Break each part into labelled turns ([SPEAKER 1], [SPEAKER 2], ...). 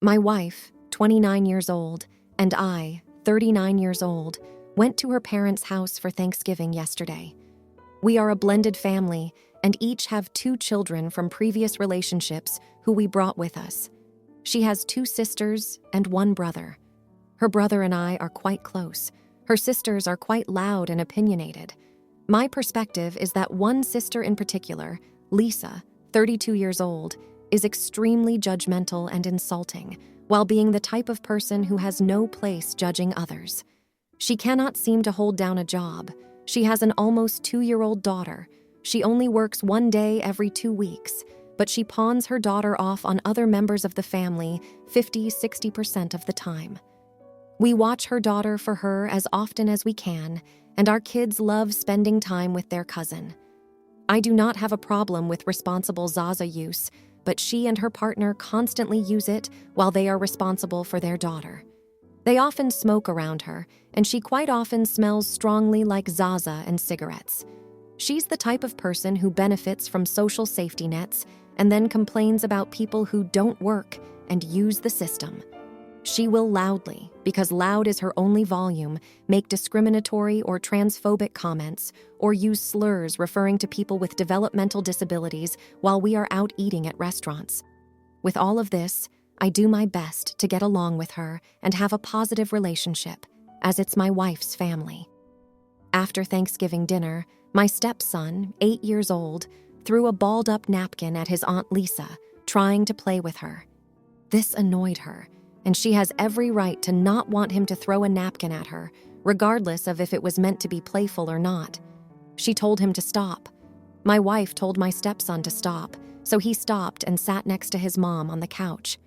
[SPEAKER 1] My wife, 29 years old, and I, 39 years old, went to her parents' house for Thanksgiving yesterday. We are a blended family and each have 2 children from previous relationships who we brought with us. She has 2 sisters and 1 brother. Her brother and I are quite close. Her sisters are quite loud and opinionated. My perspective is that one sister in particular, Lisa, 32 years old, is extremely judgmental and insulting, while being the type of person who has no place judging others. She cannot seem to hold down a job. She has an almost 2-year-old daughter. She only works 1 day every 2 weeks, but she pawns her daughter off on other members of the family 50-60% of the time. We watch her daughter for her as often as we can, and our kids love spending time with their cousin. I do not have a problem with responsible Zaza use, but she and her partner constantly use it while they are responsible for their daughter. They often smoke around her, and she quite often smells strongly like Zaza and cigarettes. She's the type of person who benefits from social safety nets and then complains about people who don't work and use the system. She will loudly, because loud is her only volume, make discriminatory or transphobic comments or use slurs referring to people with developmental disabilities while we are out eating at restaurants. With all of this, I do my best to get along with her and have a positive relationship, as it's my wife's family. After Thanksgiving dinner, my stepson, 8 years old, threw a balled-up napkin at his Aunt Lisa, trying to play with her. This annoyed her, and she has every right to not want him to throw a napkin at her, regardless of if it was meant to be playful or not. She told him to stop. My wife told my stepson to stop, so he stopped and sat next to his mom on the couch.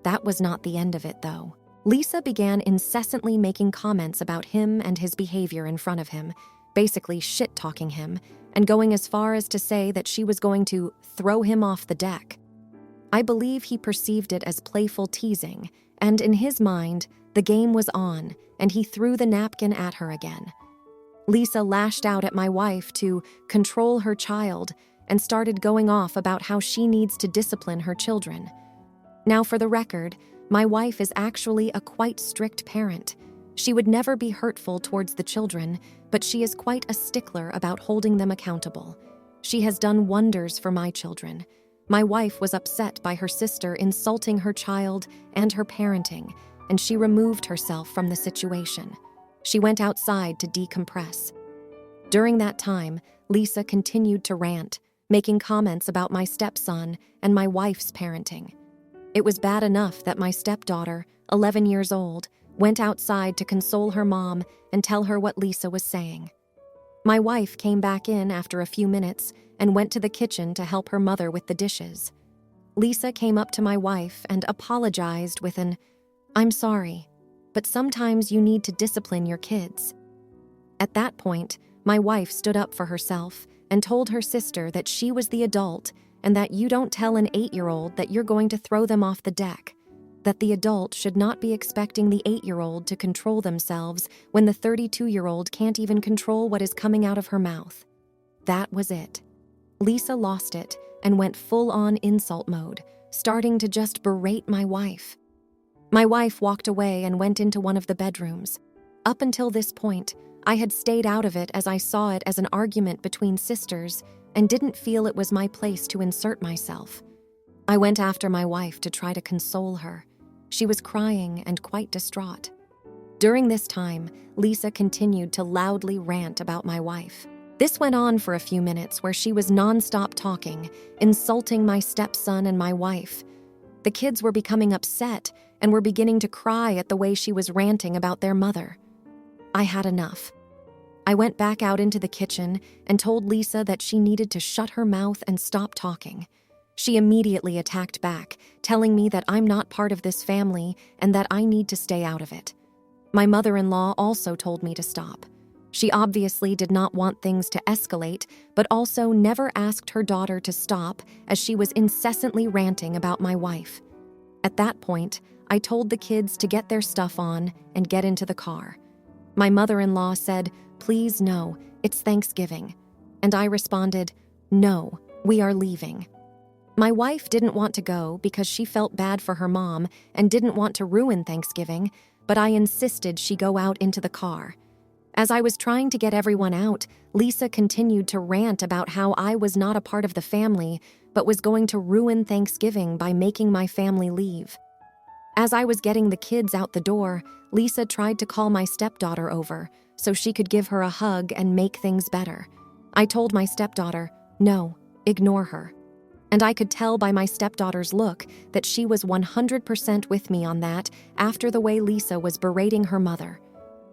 [SPEAKER 1] That was not the end of it, though. Lisa began incessantly making comments about him and his behavior in front of him, basically shit-talking him, and going as far as to say that she was going to throw him off the deck. I believe he perceived it as playful teasing, and in his mind, the game was on, and he threw the napkin at her again. Lisa lashed out at my wife to control her child and started going off about how she needs to discipline her children. Now, for the record, my wife is actually a quite strict parent. She would never be hurtful towards the children, but she is quite a stickler about holding them accountable. She has done wonders for my children. My wife was upset by her sister insulting her child and her parenting, and she removed herself from the situation. She went outside to decompress. During that time, Lisa continued to rant, making comments about my stepson and my wife's parenting. It was bad enough that my stepdaughter, 11 years old, went outside to console her mom and tell her what Lisa was saying. My wife came back in after a few minutes and went to the kitchen to help her mother with the dishes. Lisa came up to my wife and apologized with an, "I'm sorry, but sometimes you need to discipline your kids." At that point, my wife stood up for herself and told her sister that she was the adult and that you don't tell an 8-year-old that you're going to throw them off the deck, that the adult should not be expecting the 8-year-old to control themselves when the 32-year-old can't even control what is coming out of her mouth. That was it. Lisa lost it and went full-on insult mode, starting to just berate my wife. My wife walked away and went into one of the bedrooms. Up until this point, I had stayed out of it as I saw it as an argument between sisters and didn't feel it was my place to insert myself. I went after my wife to try to console her. She was crying and quite distraught. During this time, Lisa continued to loudly rant about my wife. This went on for a few minutes where she was nonstop talking, insulting my stepson and my wife. The kids were becoming upset and were beginning to cry at the way she was ranting about their mother. I had enough. I went back out into the kitchen and told Lisa that she needed to shut her mouth and stop talking. She immediately attacked back, telling me that I'm not part of this family and that I need to stay out of it. My mother-in-law also told me to stop. She obviously did not want things to escalate, but also never asked her daughter to stop as she was incessantly ranting about my wife. At that point, I told the kids to get their stuff on and get into the car. My mother-in-law said, "Please no, it's Thanksgiving." And I responded, "No, we are leaving." My wife didn't want to go because she felt bad for her mom and didn't want to ruin Thanksgiving, but I insisted she go out into the car. As I was trying to get everyone out, Lisa continued to rant about how I was not a part of the family, but was going to ruin Thanksgiving by making my family leave. As I was getting the kids out the door, Lisa tried to call my stepdaughter over so she could give her a hug and make things better. I told my stepdaughter, no, ignore her. And I could tell by my stepdaughter's look that she was 100% with me on that after the way Lisa was berating her mother.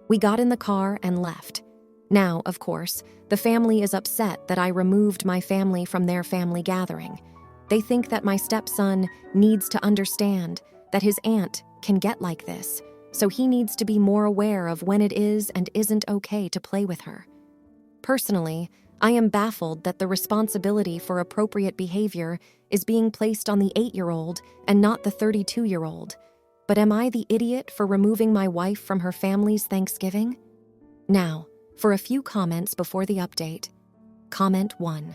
[SPEAKER 1] We got in the car and left. Now, of course, the family is upset that I removed my family from their family gathering. They think that my stepson needs to understand that his aunt can get like this, so he needs to be more aware of when it is and isn't okay to play with her. Personally, I am baffled that the responsibility for appropriate behavior is being placed on the 8-year-old and not the 32-year-old. But am I the idiot for removing my wife from her family's Thanksgiving? Now, for a few comments before the update. Comment 1.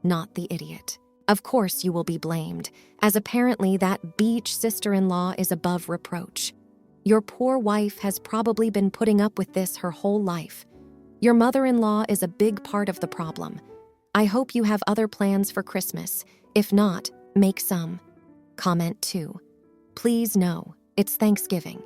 [SPEAKER 1] Not the idiot. Of course you will be blamed, as apparently that beach sister-in-law is above reproach. Your poor wife has probably been putting up with this her whole life. Your mother-in-law is a big part of the problem. I hope you have other plans for Christmas. If not, make some. Comment 2. Please no, it's Thanksgiving.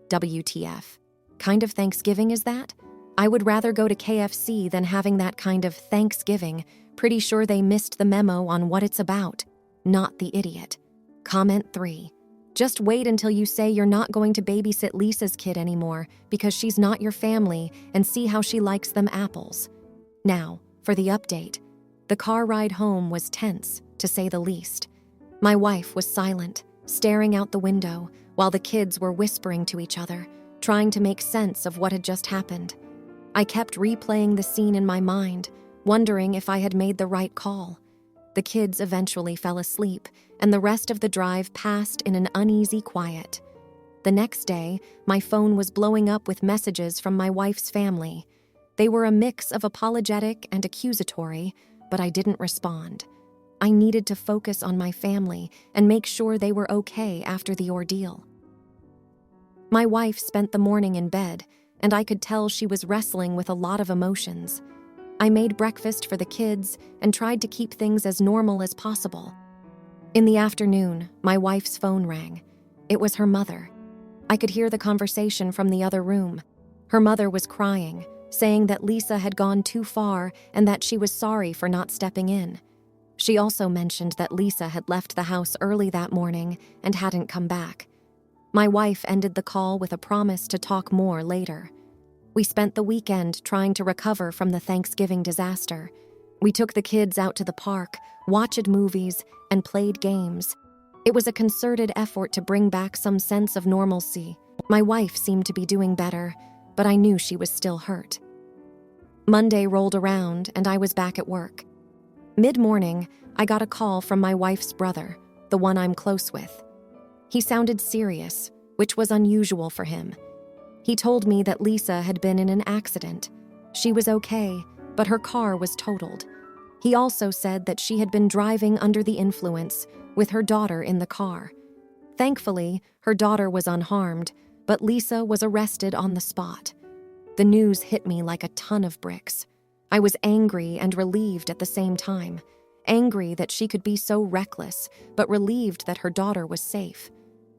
[SPEAKER 1] WTF. Kind of Thanksgiving is that? I would rather go to KFC than having that kind of Thanksgiving. Pretty sure they missed the memo on what it's about. Not the idiot. Comment 3. Just wait until you say you're not going to babysit Lisa's kid anymore because she's not your family and see how she likes them apples. Now, for the update. The car ride home was tense, to say the least. My wife was silent, staring out the window, while the kids were whispering to each other, trying to make sense of what had just happened. I kept replaying the scene in my mind, wondering if I had made the right call. The kids eventually fell asleep, and the rest of the drive passed in an uneasy quiet. The next day, my phone was blowing up with messages from my wife's family. They were a mix of apologetic and accusatory, but I didn't respond. I needed to focus on my family and make sure they were okay after the ordeal. My wife spent the morning in bed, and I could tell she was wrestling with a lot of emotions. I made breakfast for the kids and tried to keep things as normal as possible. In the afternoon, my wife's phone rang. It was her mother. I could hear the conversation from the other room. Her mother was crying, saying that Lisa had gone too far and that she was sorry for not stepping in. She also mentioned that Lisa had left the house early that morning and hadn't come back. My wife ended the call with a promise to talk more later. We spent the weekend trying to recover from the Thanksgiving disaster. We took the kids out to the park, watched movies, and played games. It was a concerted effort to bring back some sense of normalcy. My wife seemed to be doing better, but I knew she was still hurt. Monday rolled around and I was back at work. Mid-morning, I got a call from my wife's brother, the one I'm close with. He sounded serious, which was unusual for him. He told me that Lisa had been in an accident. She was okay, but her car was totaled. He also said that she had been driving under the influence, with her daughter in the car. Thankfully, her daughter was unharmed, but Lisa was arrested on the spot. The news hit me like a ton of bricks. I was angry and relieved at the same time. Angry that she could be so reckless, but relieved that her daughter was safe.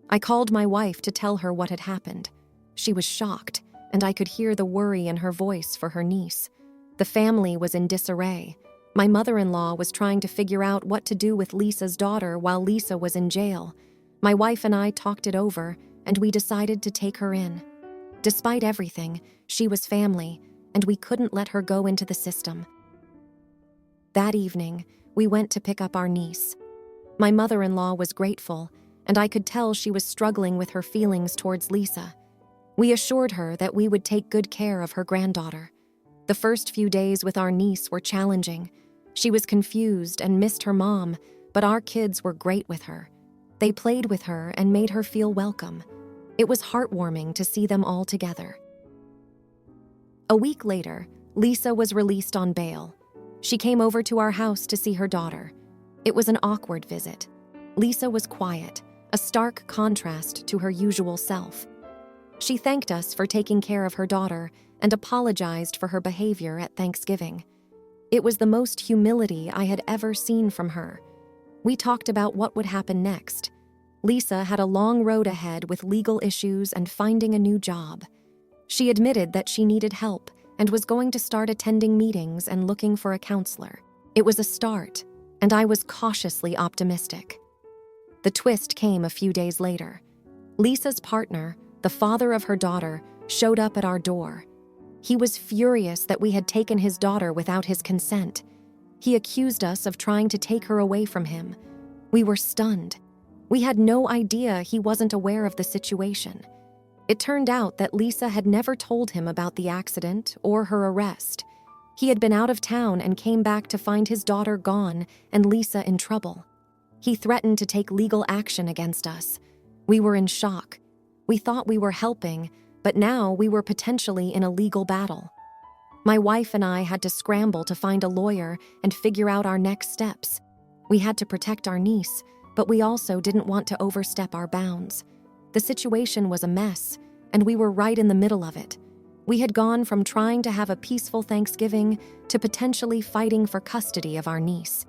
[SPEAKER 1] I called my wife to tell her what had happened. She was shocked, and I could hear the worry in her voice for her niece. The family was in disarray. My mother-in-law was trying to figure out what to do with Lisa's daughter while Lisa was in jail. My wife and I talked it over, and we decided to take her in. Despite everything, she was family, and we couldn't let her go into the system. That evening, we went to pick up our niece. My mother-in-law was grateful, and I could tell she was struggling with her feelings towards Lisa. We assured her that we would take good care of her granddaughter. The first few days with our niece were challenging. She was confused and missed her mom, but our kids were great with her. They played with her and made her feel welcome. It was heartwarming to see them all together. A week later, Lisa was released on bail. She came over to our house to see her daughter. It was an awkward visit. Lisa was quiet, a stark contrast to her usual self. She thanked us for taking care of her daughter and apologized for her behavior at Thanksgiving. It was the most humility I had ever seen from her. We talked about what would happen next. Lisa had a long road ahead with legal issues and finding a new job. She admitted that she needed help and was going to start attending meetings and looking for a counselor. It was a start, and I was cautiously optimistic. The twist came a few days later. Lisa's partner, the father of her daughter, showed up at our door. He was furious that we had taken his daughter without his consent. He accused us of trying to take her away from him. We were stunned. We had no idea he wasn't aware of the situation. It turned out that Lisa had never told him about the accident or her arrest. He had been out of town and came back to find his daughter gone and Lisa in trouble. He threatened to take legal action against us. We were in shock. We thought we were helping, but now we were potentially in a legal battle. My wife and I had to scramble to find a lawyer and figure out our next steps. We had to protect our niece, but we also didn't want to overstep our bounds. The situation was a mess, and we were right in the middle of it. We had gone from trying to have a peaceful Thanksgiving to potentially fighting for custody of our niece.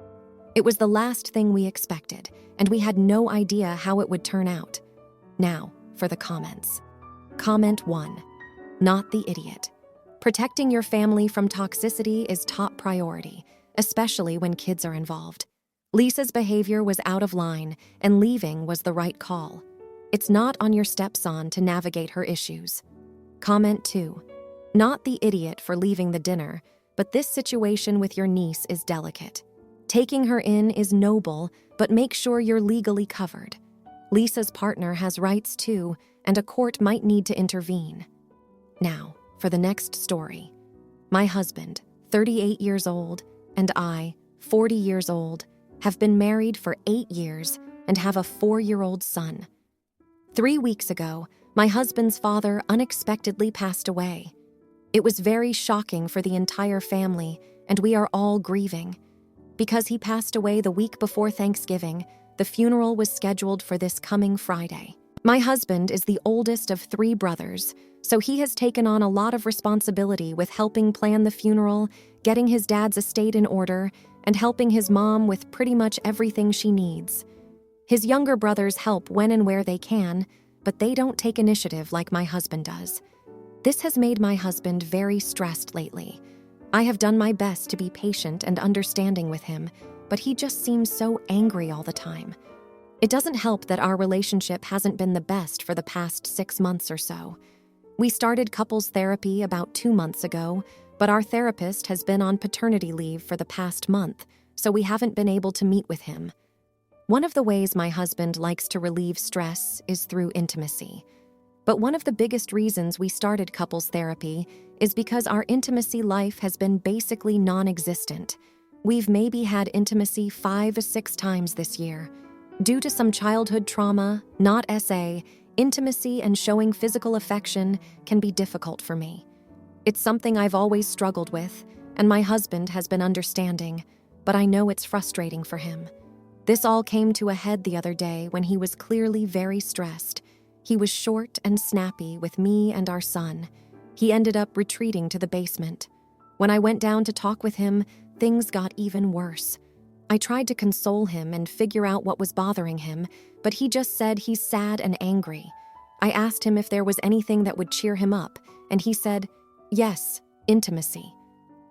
[SPEAKER 1] It was the last thing we expected, and we had no idea how it would turn out. Now, for the comments. Comment 1. Not the idiot. Protecting your family from toxicity is top priority, especially when kids are involved. Lisa's behavior was out of line, and leaving was the right call. It's not on your stepson to navigate her issues. Comment 2. Not the idiot for leaving the dinner, but this situation with your niece is delicate. Taking her in is noble, but make sure you're legally covered. Lisa's partner has rights too, and a court might need to intervene. Now, for the next story. My husband, 38 years old, and I, 40 years old, have been married for 8 years and have a 4-year-old son. 3 weeks ago, my husband's father unexpectedly passed away. It was very shocking for the entire family, and we are all grieving. Because he passed away the week before Thanksgiving, the funeral was scheduled for this coming Friday. My husband is the oldest of 3 brothers, so he has taken on a lot of responsibility with helping plan the funeral, getting his dad's estate in order, and helping his mom with pretty much everything she needs. His younger brothers help when and where they can, but they don't take initiative like my husband does. This has made my husband very stressed lately. I have done my best to be patient and understanding with him, but he just seems so angry all the time. It doesn't help that our relationship hasn't been the best for the past 6 months or so. We started couples therapy about 2 months ago, but our therapist has been on paternity leave for the past month, so we haven't been able to meet with him. One of the ways my husband likes to relieve stress is through intimacy. But one of the biggest reasons we started couples therapy is because our intimacy life has been basically non-existent. We've maybe had intimacy 5 or 6 times this year. Due to some childhood trauma, not SA, intimacy and showing physical affection can be difficult for me. It's something I've always struggled with, and my husband has been understanding, but I know it's frustrating for him. This all came to a head the other day when he was clearly very stressed. He was short and snappy with me and our son. He ended up retreating to the basement. When I went down to talk with him, things got even worse. I tried to console him and figure out what was bothering him, but he just said he's sad and angry. I asked him if there was anything that would cheer him up, and he said, yes, intimacy.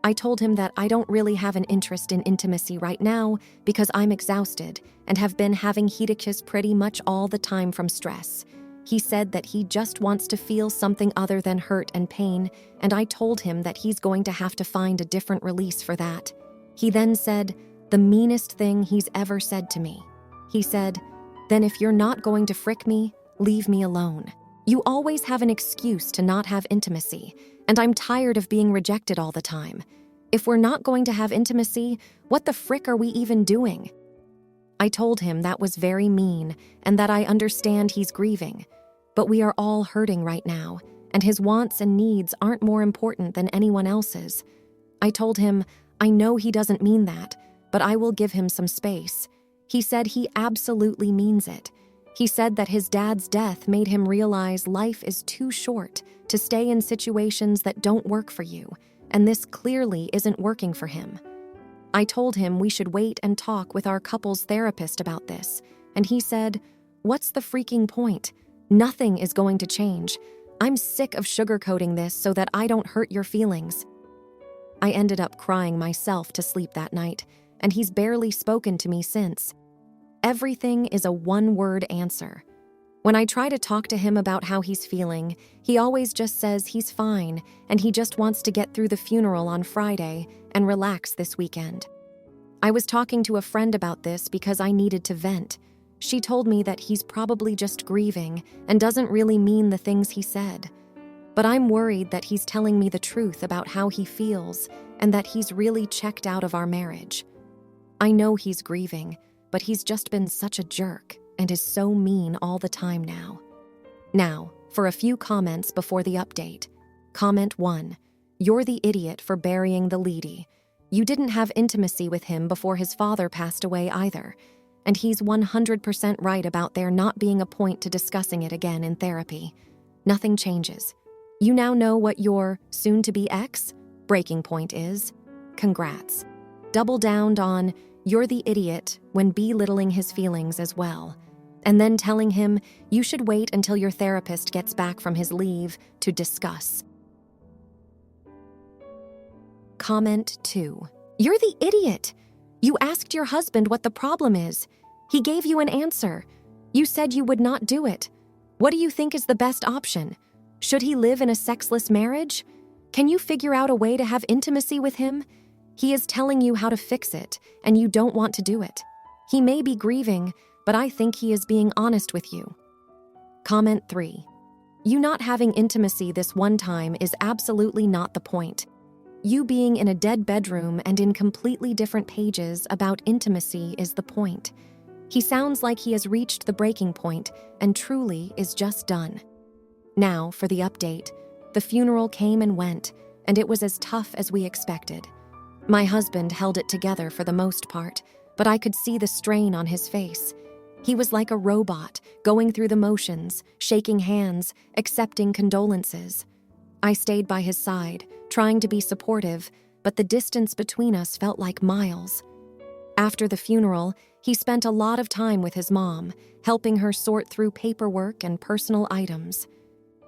[SPEAKER 1] I told him that I don't really have an interest in intimacy right now because I'm exhausted and have been having headaches pretty much all the time from stress. He said that he just wants to feel something other than hurt and pain, and I told him that he's going to have to find a different release for that. He then said the meanest thing he's ever said to me. He said, then if you're not going to frick me, leave me alone. You always have an excuse to not have intimacy, and I'm tired of being rejected all the time. If we're not going to have intimacy, what the frick are we even doing? I told him that was very mean and that I understand he's grieving, but we are all hurting right now, and his wants and needs aren't more important than anyone else's. I told him, I know he doesn't mean that, but I will give him some space. He said he absolutely means it. He said that his dad's death made him realize life is too short to stay in situations that don't work for you, and this clearly isn't working for him. I told him we should wait and talk with our couple's therapist about this, and he said, "What's the freaking point? Nothing is going to change. I'm sick of sugarcoating this so that I don't hurt your feelings." I ended up crying myself to sleep that night, and he's barely spoken to me since. Everything is a one-word answer. When I try to talk to him about how he's feeling, he always just says he's fine and he just wants to get through the funeral on Friday and relax this weekend. I was talking to a friend about this because I needed to vent. She told me that he's probably just grieving and doesn't really mean the things he said. But I'm worried that he's telling me the truth about how he feels and that he's really checked out of our marriage. I know he's grieving, but he's just been such a jerk and is so mean all the time now. Now, for a few comments before the update. Comment 1. You're the idiot for burying the leady. You didn't have intimacy with him before his father passed away either. And he's 100% right about there not being a point to discussing it again in therapy. Nothing changes. You now know what your soon-to-be ex breaking point is. Congrats. Double down on you're the idiot when belittling his feelings as well. And then telling him you should wait until your therapist gets back from his leave to discuss. Comment 2. You're the idiot. You asked your husband what the problem is. He gave you an answer. You said you would not do it. What do you think is the best option? Should he live in a sexless marriage? Can you figure out a way to have intimacy with him? He is telling you how to fix it, and you don't want to do it. He may be grieving, but I think he is being honest with you. Comment 3. You not having intimacy this one time is absolutely not the point. You being in a dead bedroom and in completely different pages about intimacy is the point. He sounds like he has reached the breaking point and truly is just done. Now, for the update. The funeral came and went, and it was as tough as we expected. My husband held it together for the most part, but I could see the strain on his face. He was like a robot, going through the motions, shaking hands, accepting condolences. I stayed by his side, trying to be supportive, but the distance between us felt like miles. After the funeral, he spent a lot of time with his mom, helping her sort through paperwork and personal items.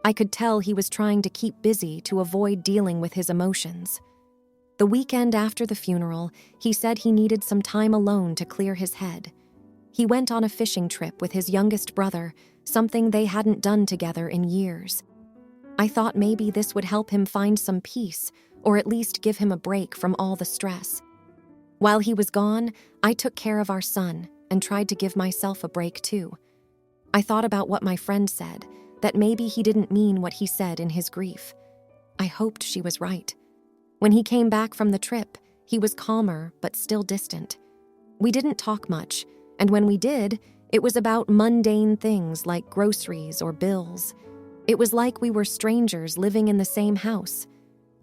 [SPEAKER 1] I could tell he was trying to keep busy to avoid dealing with his emotions. The weekend after the funeral, he said he needed some time alone to clear his head. He went on a fishing trip with his youngest brother, something they hadn't done together in years. I thought maybe this would help him find some peace, or at least give him a break from all the stress. While he was gone, I took care of our son and tried to give myself a break too. I thought about what my friend said, that maybe he didn't mean what he said in his grief. I hoped she was right. When he came back from the trip, he was calmer but still distant. We didn't talk much, and when we did, it was about mundane things like groceries or bills. It was like we were strangers living in the same house.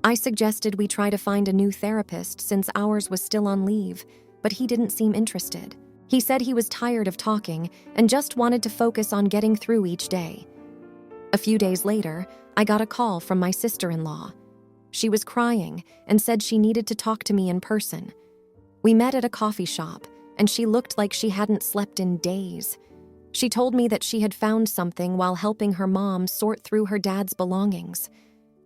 [SPEAKER 1] I suggested we try to find a new therapist since ours was still on leave, but he didn't seem interested. He said he was tired of talking and just wanted to focus on getting through each day. A few days later, I got a call from my sister-in-law. She was crying and said she needed to talk to me in person. We met at a coffee shop, and she looked like she hadn't slept in days. She told me that she had found something while helping her mom sort through her dad's belongings.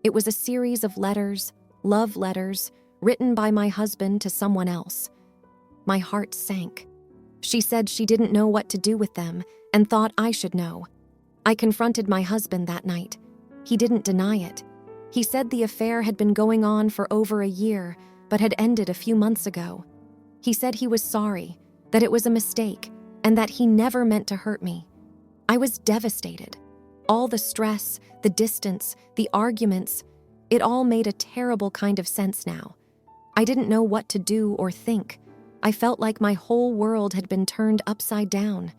[SPEAKER 1] It was a series of letters, love letters, written by my husband to someone else. My heart sank. She said she didn't know what to do with them and thought I should know. I confronted my husband that night. He didn't deny it. He said the affair had been going on for over a year, but had ended a few months ago. He said he was sorry, that it was a mistake, and that he never meant to hurt me. I was devastated. All the stress, the distance, the arguments, it all made a terrible kind of sense now. I didn't know what to do or think. I felt like my whole world had been turned upside down.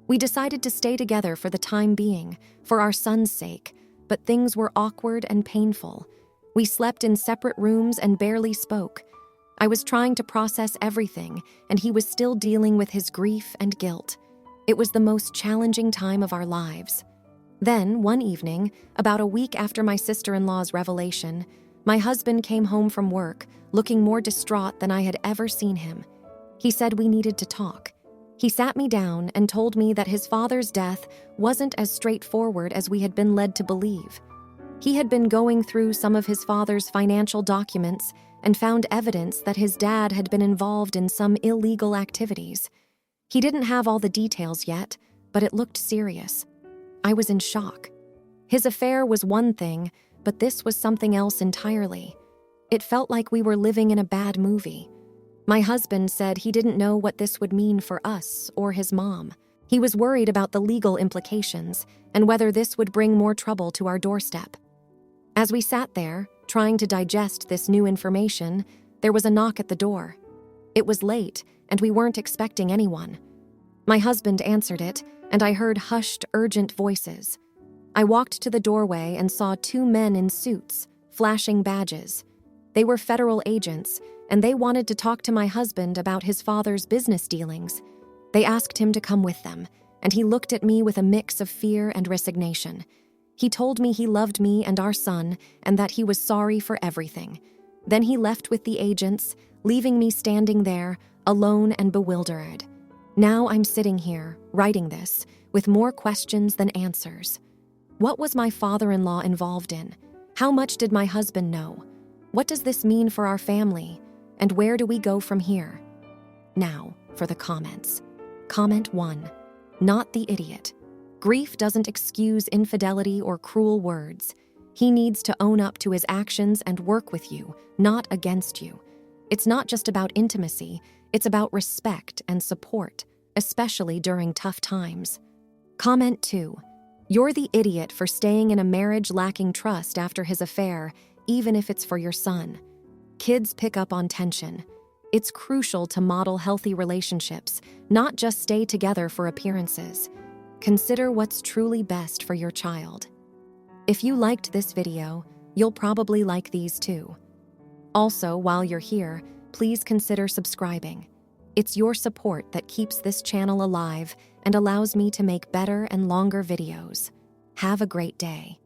[SPEAKER 1] We decided to stay together for the time being, for our son's sake, but things were awkward and painful. We slept in separate rooms and barely spoke. I was trying to process everything, and he was still dealing with his grief and guilt. It was the most challenging time of our lives. Then, one evening, about a week after my sister-in-law's revelation, my husband came home from work, looking more distraught than I had ever seen him. He said we needed to talk. He sat me down and told me that his father's death wasn't as straightforward as we had been led to believe. He had been going through some of his father's financial documents and found evidence that his dad had been involved in some illegal activities. He didn't have all the details yet, but it looked serious. I was in shock. His affair was one thing, but this was something else entirely. It felt like we were living in a bad movie. My husband said he didn't know what this would mean for us or his mom. He was worried about the legal implications and whether this would bring more trouble to our doorstep. As we sat there, trying to digest this new information, there was a knock at the door. It was late, and we weren't expecting anyone. My husband answered it, and I heard hushed, urgent voices. I walked to the doorway and saw two men in suits, flashing badges. They were federal agents, and they wanted to talk to my husband about his father's business dealings. They asked him to come with them, and he looked at me with a mix of fear and resignation. He told me he loved me and our son, and that he was sorry for everything. Then he left with the agents, leaving me standing there, alone and bewildered. Now I'm sitting here, writing this, with more questions than answers. What was my father-in-law involved in? How much did my husband know? What does this mean for our family? And where do we go from here? Now, for the comments. Comment 1. Not the idiot. Grief doesn't excuse infidelity or cruel words. He needs to own up to his actions and work with you, not against you. It's not just about intimacy, it's about respect and support, especially during tough times. Comment 2. You're the idiot for staying in a marriage lacking trust after his affair, even if it's for your son. Kids pick up on tension. It's crucial to model healthy relationships, not just stay together for appearances. Consider what's truly best for your child. If you liked this video, you'll probably like these too. Also, while you're here, please consider subscribing. It's your support that keeps this channel alive and allows me to make better and longer videos. Have a great day.